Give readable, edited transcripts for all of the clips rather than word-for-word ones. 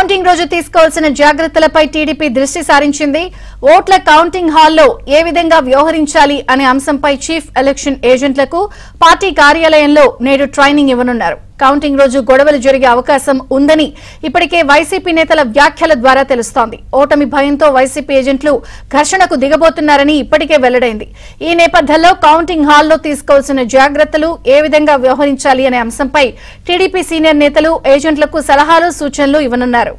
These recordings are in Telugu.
కౌంటింగ్ రోజు తీసుకోవాల్సిన జాగ్రత్తలపై టీడీపీ దృష్టి సారించింది. ఓట్ల కౌంటింగ్ హాల్లో ఏ విధంగా వ్యవహరించాలి అనే అంశంపై చీఫ్ ఎలక్షన్ ఏజెంట్లకు పార్టీ కార్యాలయంలో నేడు ట్రైనింగ్ ఇవ్వనున్నారు. కౌంటింగ్ రోజు గొడవలు జరిగే అవకాశం ఉందని ఇప్పటికే వైసీపీ నేతల వ్యాఖ్యల ద్వారా తెలుస్తోంది. ఓటమి భయంతో వైసీపీ ఏజెంట్లు ఘర్షణకు దిగబోతున్నారని ఇప్పటికే వెల్లడైంది. ఈ నేపథ్యంలో కౌంటింగ్ హాల్లో తీసుకోవాల్సిన జాగ్రత్తలు ఏ విధంగా వ్యవహరించాలి అనే అంశంపై టీడీపీ సీనియర్ నేతలు ఏజెంట్లకు సలహాలు సూచనలు ఇవ్వనున్నారు.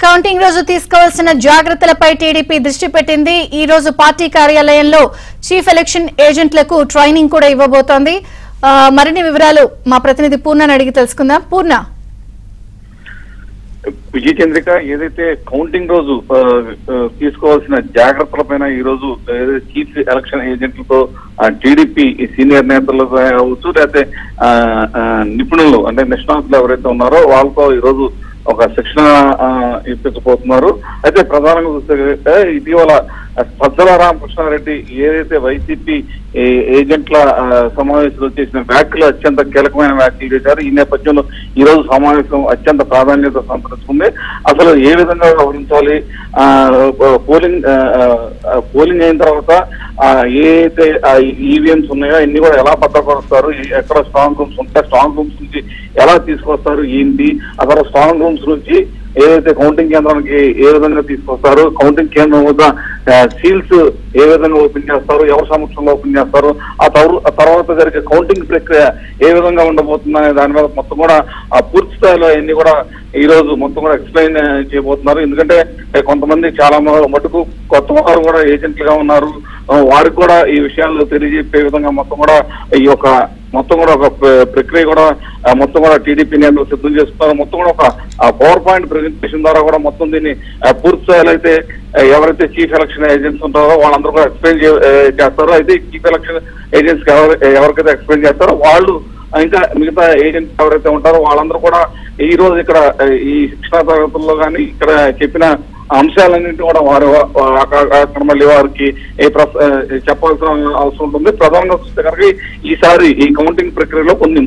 కౌంటింగ్ రోజు తీసుకోవాల్సిన జాగ్రత్తలపై టీడీపీ దృష్టి పెట్టింది. ఈ రోజు పార్టీ కార్యాలయంలో చీఫ్ ఎలక్షన్ ఏజెంట్లకు ట్రైనింగ్ కూడా ఇవ్వబోతోంది. మరిన్ని వివరాలు మా ప్రతినిధి పూర్ణని అడిగి తెలుసుకుందాం. పూర్ణ, విజయ చంద్రిక, ఏదైతే కౌంటింగ్ రోజు తీసుకోవాల్సిన జాగ్రత్తలపైన ఈ రోజు చీఫ్ ఎలక్షన్ ఏజెంట్లతో టీడీపీ సీనియర్ నేతలు కావచ్చు, లేకపోతే నిపుణులు అంటే నిష్ణాతులు ఎవరైతే ఉన్నారో వాళ్ళతో ఈ రోజు ఒక శిక్షణ ఇప్పించబోతున్నారు. అయితే ప్రధానంగా చూస్తే ఇటీవల సజ్జల రామకృష్ణారెడ్డి ఏదైతే వైసీపీ ఏజెంట్ల సమావేశంలో చేసిన వ్యాఖ్యలు అత్యంత కీలకమైన వ్యాఖ్యలు చేశారు. ఈ నేపథ్యంలో ఈ రోజు సమావేశం అత్యంత ప్రాధాన్యత సంతరించుకుంది. అసలు ఏ విధంగా వ్యవహరించాలి, పోలింగ్ అయిన తర్వాత ఏదైతే ఈవీఎంస్ ఉన్నాయో అన్ని కూడా ఎలా భద్రపరుస్తారు, ఎక్కడ స్ట్రాంగ్ రూమ్స్ ఉంటాయి, స్ట్రాంగ్ రూమ్స్ నుంచి ఎలా తీసుకొస్తారు ఏంటి, అక్కడ స్ట్రాంగ్ రూమ్స్ నుంచి ఏదైతే కౌంటింగ్ కేంద్రానికి ఏ విధంగా తీసుకొస్తారు, కౌంటింగ్ కేంద్రం వద్ద సీల్స్ ఏ విధంగా ఓపెన్ చేస్తారు, ఎవరి సమక్షంలో ఓపెన్ చేస్తారు, ఆ తర్వాత జరిగే కౌంటింగ్ ప్రక్రియ ఏ విధంగా ఉండబోతుందనే దాని మీద మొత్తం కూడా పూర్తి స్థాయిలో అన్ని కూడా ఈ రోజు మొత్తం కూడా ఎక్స్ప్లెయిన్ చేయబోతున్నారు. ఎందుకంటే కొంతమంది చాలా మటుకు కొత్త వారు కూడా ఏజెంట్లుగా ఉన్నారు. వారికి కూడా ఈ విషయాలు తెలియజెప్పే విధంగా మొత్తం కూడా ఈ యొక్క మొత్తం కూడా ఒక ప్రక్రియ కూడా మొత్తం కూడా టీడీపీ నేతలు సిద్ధం చేస్తున్నారు. మొత్తం కూడా ఒక పవర్ పాయింట్ ప్రెజెంటేషన్ ద్వారా కూడా మొత్తం దీన్ని పూర్తి స్థాయిలో అయితే ఎవరైతే చీఫ్ ఎలక్షన్ ఏజెంట్స్ ఉంటారో వాళ్ళందరూ కూడా ఎక్స్ప్లెయిన్ చేస్తారు. అయితే చీఫ్ ఎలక్షన్ ఏజెంట్స్ ఎవరికైతే ఎక్స్ప్లెయిన్ చేస్తారో వాళ్ళు ఇంకా మిగతా ఏజెంట్స్ ఎవరైతే ఉంటారో వాళ్ళందరూ కూడా ఈ రోజు ఇక్కడ ఈ శిక్షణా తరగతుల్లో కానీ ఇక్కడ చెప్పిన అంశాలన్నింటినీ కూడా వారు అక్కడ మళ్ళీ వారికి చెప్పాల్సిన అవసరం ఉంటుంది. ప్రధానంగా చూస్తే కనుక ఈసారి ఈ కౌంటింగ్ ప్రక్రియలో కొన్ని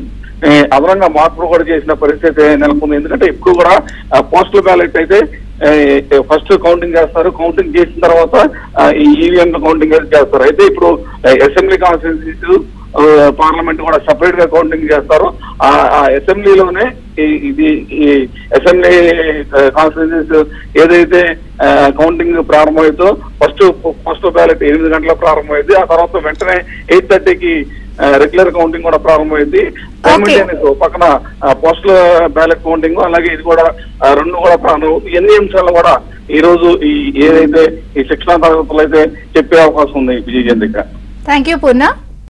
అదనంగా మార్పులు కూడా చేసిన పరిస్థితి నెలకొంది. ఎందుకంటే ఇప్పుడు కూడా పోస్టల్ బ్యాలెట్ అయితే ఫస్ట్ కౌంటింగ్ చేస్తారు, కౌంటింగ్ చేసిన తర్వాత ఈ ఈవీఎం కౌంటింగ్ చేస్తారు. అయితే ఇప్పుడు అసెంబ్లీ కాన్స్టిట్యూన్సీస్ పార్లమెంట్ కూడా సెపరేట్ గా కౌంటింగ్ చేస్తారు. ఆ అసెంబ్లీలోనే ఇది అసెంబ్లీ కాన్స్టిట్యూన్సీస్ ఏదైతే కౌంటింగ్ ప్రారంభమైందో ఫస్ట్ పోస్టల్ బ్యాలెట్ 8 గంటలకు ప్రారంభమైంది. ఆ తర్వాత వెంటనే 8:30కి రెగ్యులర్ కౌంటింగ్ కూడా ప్రారంభమైంది. పక్కన పోస్టల్ బ్యాలెట్ కౌంటింగ్ అలాగే ఇది కూడా రెండు కూడా ప్రారంభం. ఎన్ని అంశాలు కూడా ఈ రోజు ఏదైతే ఈ శిక్షణా తరగతులు అయితే చెప్పే అవకాశం ఉంది. Vijaya Chandrika. Thank you Purna.